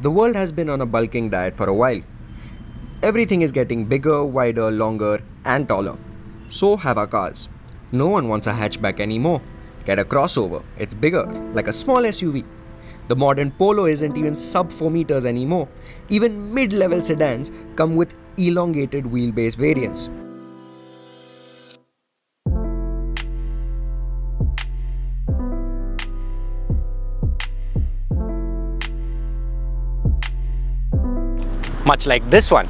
The world has been on a bulking diet for a while. Everything is getting bigger, wider, longer, and taller. So have our cars. No one wants a hatchback anymore. Get a crossover, it's bigger, like a small SUV. The modern Polo isn't even sub 4 meters anymore. Even mid-level sedans come with elongated wheelbase variants. Much like this one.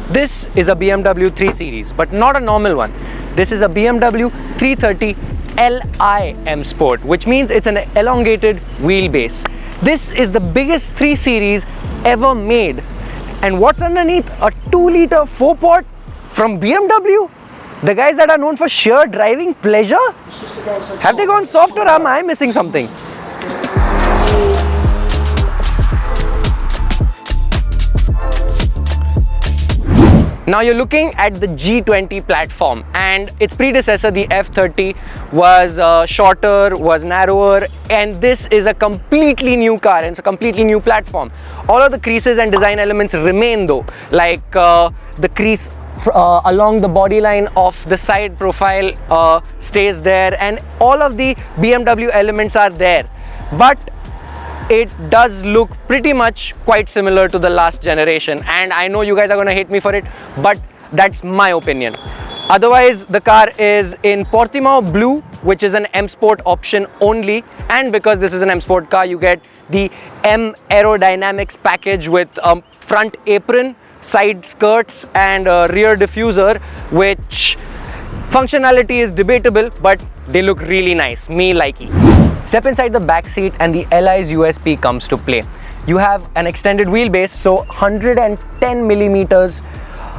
This is a BMW 3 Series, but not a normal one. This is a BMW 330 Li M Sport, which means it's an elongated wheelbase. This is the biggest 3 Series ever made. And what's underneath? A 2-liter 4-pot from BMW? The guys that are known for sheer driving pleasure? Have they gone soft, or am I missing something? Now you're looking at the G20 platform, and its predecessor, the F30, was shorter, was narrower, and this is a completely new car and it's a completely new platform. All of the creases and design elements remain though, like the crease along the body line of the side profile stays there, and all of the BMW elements are there. But it does look pretty much quite similar to the last generation, and I know you guys are going to hate me for it, but that's my opinion. Otherwise, the car is in Portimao blue, which is an M Sport option only, and because this is an M Sport car, you get the M aerodynamics package with front apron, side skirts, and a rear diffuser, which functionality is debatable, but they look really nice. Me likey. Step inside the back seat and the Li's USP comes to play. You have an extended wheelbase, so 110 millimeters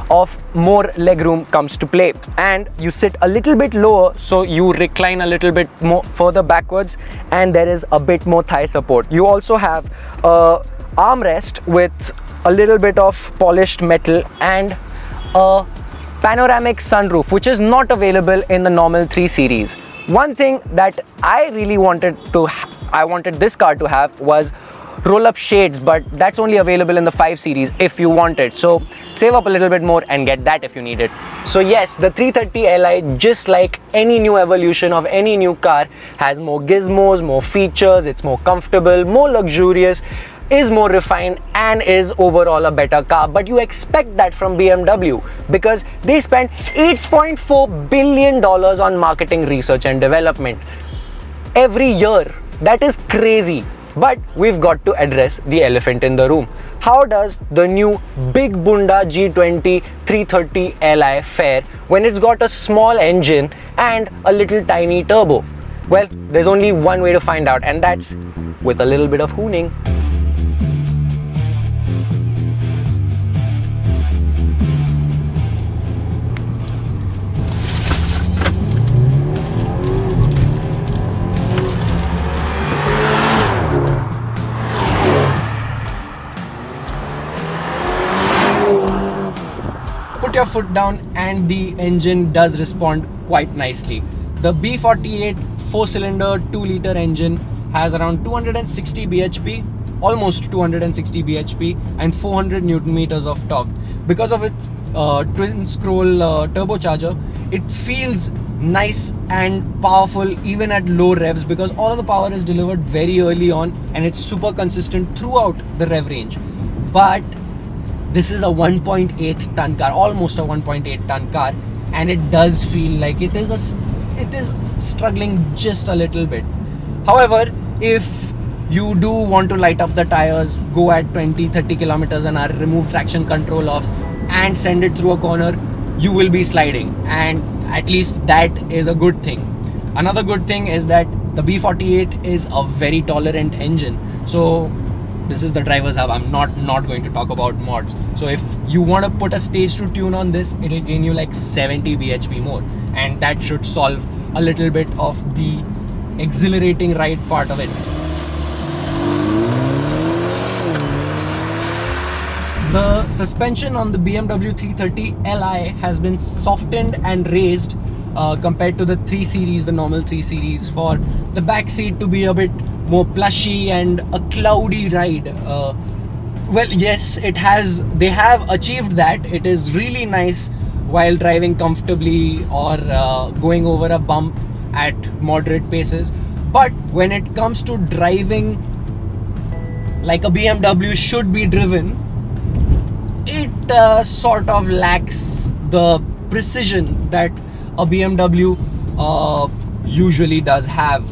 of more legroom comes to play, and you sit a little bit lower, so you recline a little bit more further backwards, and there is a bit more thigh support. You also have a armrest with a little bit of polished metal and a panoramic sunroof, which is not available in the normal 3 Series. One thing that I really wanted this car to have was roll-up shades, but that's only available in the 5 Series if you want it. So save up a little bit more and get that if you need it. So yes, the 330 Li, just like any new evolution of any new car, has more gizmos, more features, it's more comfortable, more luxurious, is more refined, and is overall a better car. But you expect that from BMW because they spend $8.4 billion on marketing, research and development every year. That is crazy. But we've got to address the elephant in the room. How does the new Big Bunda G20 330 Li fare when it's got a small engine and a little tiny turbo? Well, there's only one way to find out, and that's with a little bit of hooning. Put your foot down and the engine does respond quite nicely. The B48 4-cylinder 2-liter engine has around 260 bhp, almost 260 bhp, and 400 newton meters of torque. Because of its twin scroll turbocharger, it feels nice and powerful even at low revs, because all of the power is delivered very early on and it's super consistent throughout the rev range. But this is a 1.8 ton car, almost a 1.8 ton car, and it does feel like it is struggling just a little bit. However, if you do want to light up the tires, go at 20-30 kilometers an hour, remove traction control off and send it through a corner, you will be sliding, and at least that is a good thing. Another good thing is that the B48 is a very tolerant engine, so this is the driver's hub. I'm not going to talk about mods. So if you want to put a stage 2 tune on this, it'll gain you like 70 bhp more, and that should solve a little bit of the exhilarating ride part of it. The suspension on the BMW 330 Li has been softened and raised compared to the 3 Series, the normal 3 Series, for the back seat to be a bit more plushy and a cloudy ride. Well, yes, it has. They have achieved that. It is really nice while driving comfortably or going over a bump at moderate paces. But when it comes to driving like a BMW should be driven, it sort of lacks the precision that a BMW usually does have.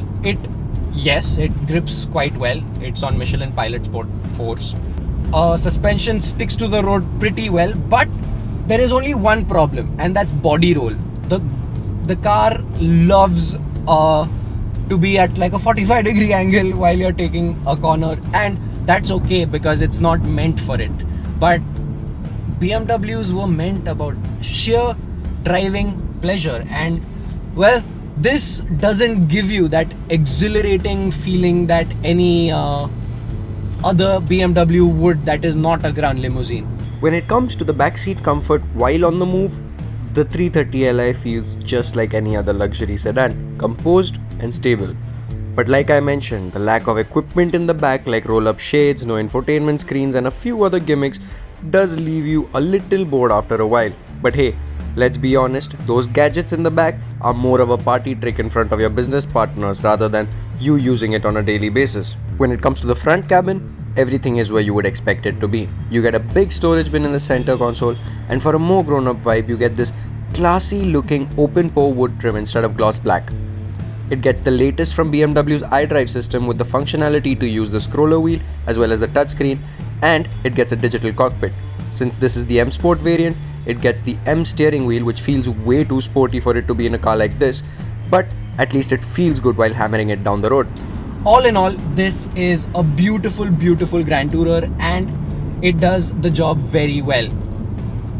Yes, it grips quite well. It's on Michelin Pilot Sport Force. Suspension sticks to the road pretty well, but there is only one problem, and that's body roll. The car loves to be at like a 45-degree angle while you're taking a corner, and that's okay because it's not meant for it. But BMWs were meant about sheer driving pleasure, and well, this doesn't give you that exhilarating feeling that any other BMW would that is not a Grand Limousine. When it comes to the backseat comfort while on the move, the 330 Li feels just like any other luxury sedan, composed and stable. But like I mentioned, the lack of equipment in the back like roll-up shades, no infotainment screens and a few other gimmicks does leave you a little bored after a while. But hey, let's be honest, those gadgets in the back are more of a party trick in front of your business partners rather than you using it on a daily basis. When it comes to the front cabin, everything is where you would expect it to be. You get a big storage bin in the center console, and for a more grown-up vibe, you get this classy looking open pore wood trim instead of gloss black. It gets the latest from BMW's iDrive system with the functionality to use the scroller wheel as well as the touchscreen, and it gets a digital cockpit. Since this is the M Sport variant, it gets the M steering wheel, which feels way too sporty for it to be in a car like this, but at least it feels good while hammering it down the road. All in all, this is a beautiful, beautiful Grand Tourer, and it does the job very well.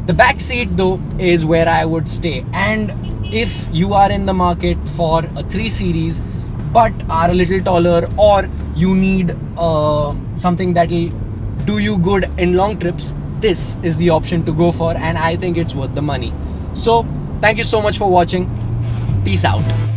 The back seat though is where I would stay, and if you are in the market for a 3 Series but are a little taller, or you need something that will do you good in long trips, this is the option to go for, and I think it's worth the money. So thank you so much for watching. Peace out.